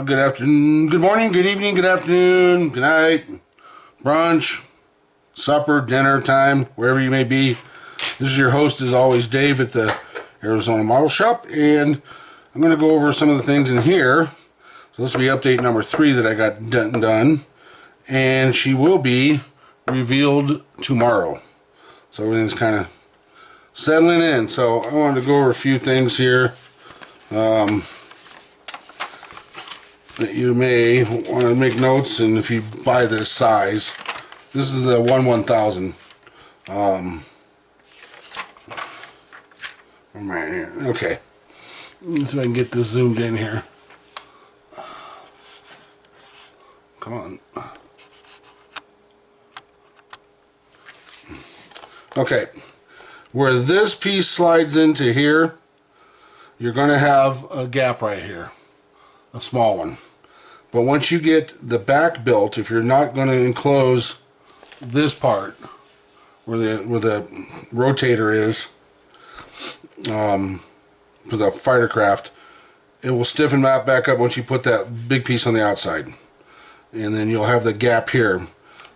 Good afternoon, good morning, good evening, good afternoon, good night, brunch, supper, dinner time, wherever you may be. This is your host, as always, Dave at the Arizona Model Shop, and I'm going to go over some of the things in here. So this will be update number 3 that I got done, and she will be revealed tomorrow. So everything's kind of settling in. So I wanted to go over a few things here that you may want to make notes, and if you buy this size, this is the 1/1000. Right here. Okay. Let's see if I can get this zoomed in here. Come on. Okay. Where this piece slides into here, you're going to have a gap right here. A small one. But once you get the back built, if you're not going to enclose this part where the rotator is for the fighter craft, it will stiffen that back up once you put that big piece on the outside. And then you'll have the gap here,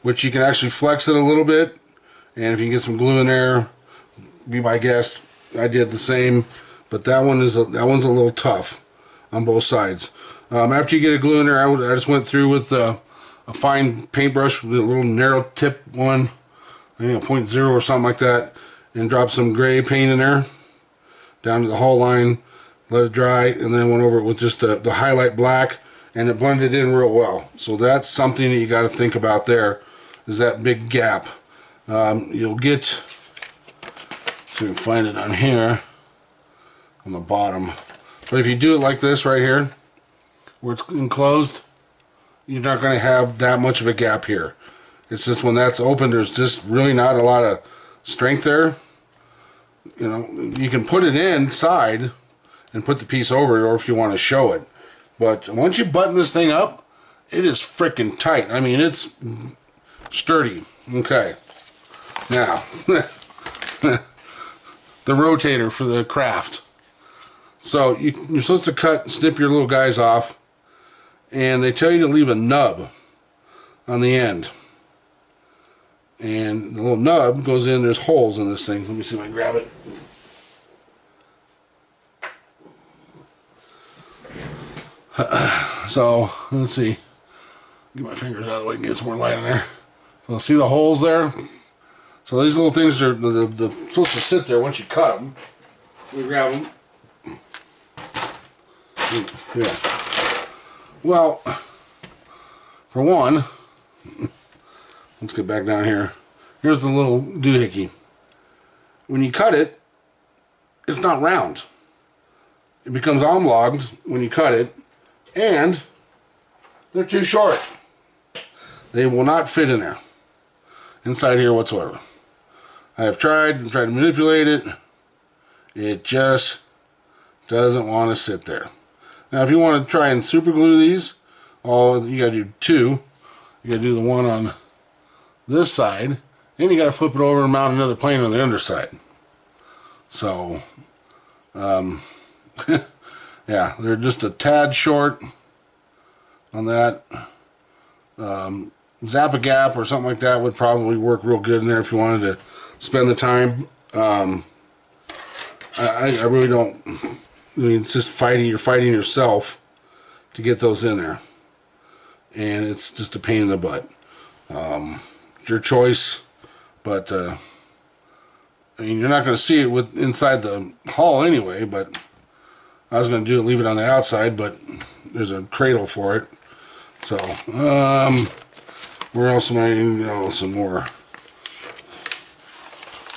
which you can actually flex it a little bit, and if you can get some glue in there, be my guest. I did the same, but that one's a little tough on both sides. After you get a glue in there, I just went through with a fine paintbrush with a little narrow tip one, I think a 0.0 or something like that, and dropped some gray paint in there down to the hull line, let it dry, and then went over it with just the highlight black, and it blended in real well. So that's something that you got to think about there, is that big gap. You'll get, so you can find it on here on the bottom. But if you do it like this right here, where it's enclosed, you're not going to have that much of a gap here. It's just when that's open, there's just really not a lot of strength there. You know, you can put it inside and put the piece over it, or if you want to show it. But once you button this thing up, it is freaking tight. I mean, it's sturdy. Okay. Now, the rotator for the craft. So you're supposed to snip your little guys off, and they tell you to leave a nub on the end. And the little nub goes in, there's holes in this thing. Let me see if I can grab it. So, let's see. Get my fingers out of the way and get some more light in there. So, see the holes there? So, these little things are supposed to sit there once you cut them. You grab them. Yeah. Well, for one, let's get back down here. Here's the little doohickey. When you cut it, it's not round. It becomes oblonged when you cut it, and they're too short. They will not fit in there, inside here whatsoever. I have tried to manipulate it. It just doesn't want to sit there. Now, if you want to try and super glue these, you got to do 2. You got to do the one on this side, and you got to flip it over and mount another plane on the underside. So, yeah, they're just a tad short on that. Zap a gap or something like that would probably work real good in there if you wanted to spend the time. I really don't. I mean, it's just you're fighting yourself to get those in there. And it's just a pain in the butt. It's your choice, but I mean, you're not going to see it inside the hull anyway, but I was going to leave it on the outside, but there's a cradle for it. So, where else am I going to go? Some more.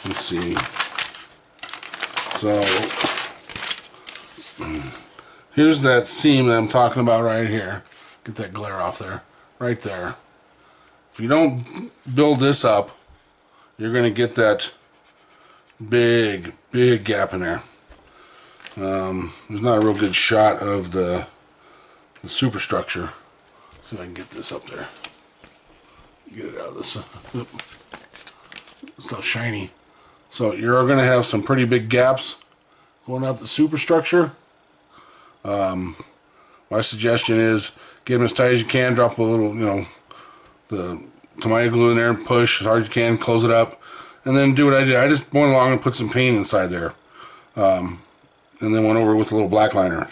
Let's see. So, here's that seam that I'm talking about right here. Get that glare off there. Right there. If you don't build this up, you're going to get that big gap in there. There's not a real good shot of the superstructure. Let's see if I can get this up there. Get it out of this. It's not shiny. So you're going to have some pretty big gaps going up the superstructure. What my suggestion is get them as tight as you can, drop a little, the tomato glue in there, push as hard as you can, close it up, and then do what I did. I just went along and put some paint inside there, and then went over with a little black liner.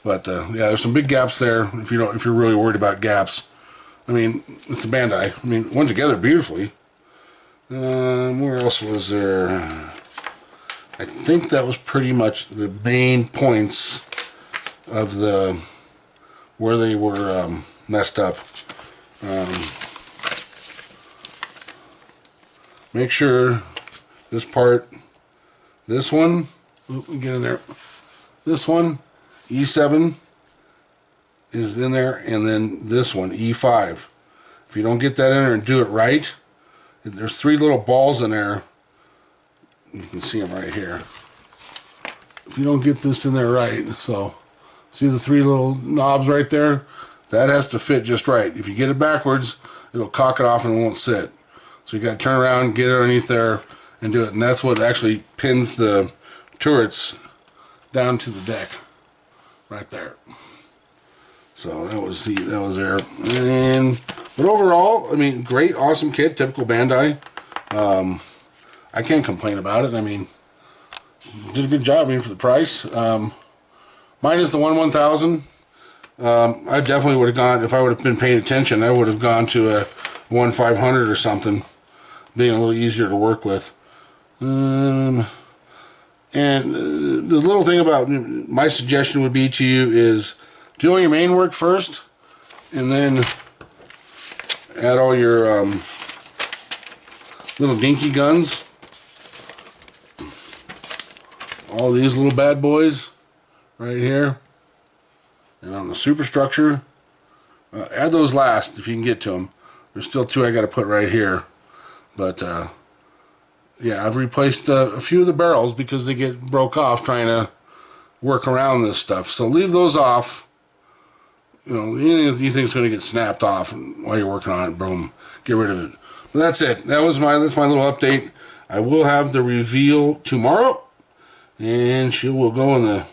But yeah, there's some big gaps there. If you're really worried about gaps, I mean, it's a BanDai. I mean, went together beautifully. Where else was there? I think that was pretty much the main points of where they were messed up. Make sure this part, this one, get in there. This one, E7 is in there, and then this one, E5. If you don't get that in there and do it right, there's 3 little balls in there. You can see them right here. If you don't get this in there right, so see the 3 little knobs right there? That has to fit just right. If you get it backwards, it'll cock it off and it won't sit. So you got to turn around, get it underneath there, and do it. And that's what actually pins the turrets down to the deck, right there. So that was there. But overall, I mean, great, awesome kit, typical BanDai. I can't complain about it. I mean, did a good job. I mean, for the price. Mine is the 1000. I definitely would have gone, if I would have been paying attention, I would have gone to a 1500 or something, being a little easier to work with. And the little thing about my suggestion would be to you is do all your main work first, and then add all your little dinky guns. All these little bad boys right here. And on the superstructure, add those last if you can get to them. There's still 2 I got to put right here. But yeah, I've replaced a few of the barrels because they get broke off trying to work around this stuff. So leave those off. Anything you think is going to get snapped off while you're working on it, boom, get rid of it. But that's it. That's my little update. I will have the reveal tomorrow, and she will go into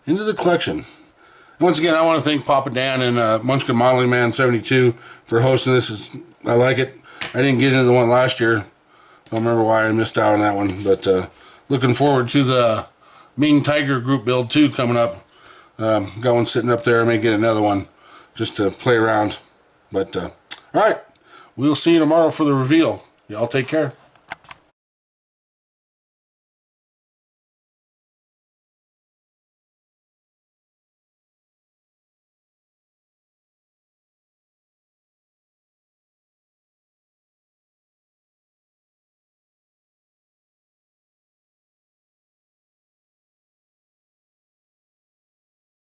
the collection. Once again, I want to thank Papa Dan and Munchkin Modeling Man 72 for hosting this. I like it. I didn't get into the one last year. Don't remember why I missed out on that one. But looking forward to the Ming Tiger group build 2 coming up. Got one sitting up there. I may get another one just to play around. But all right, we'll see you tomorrow for the reveal. Y'all take care.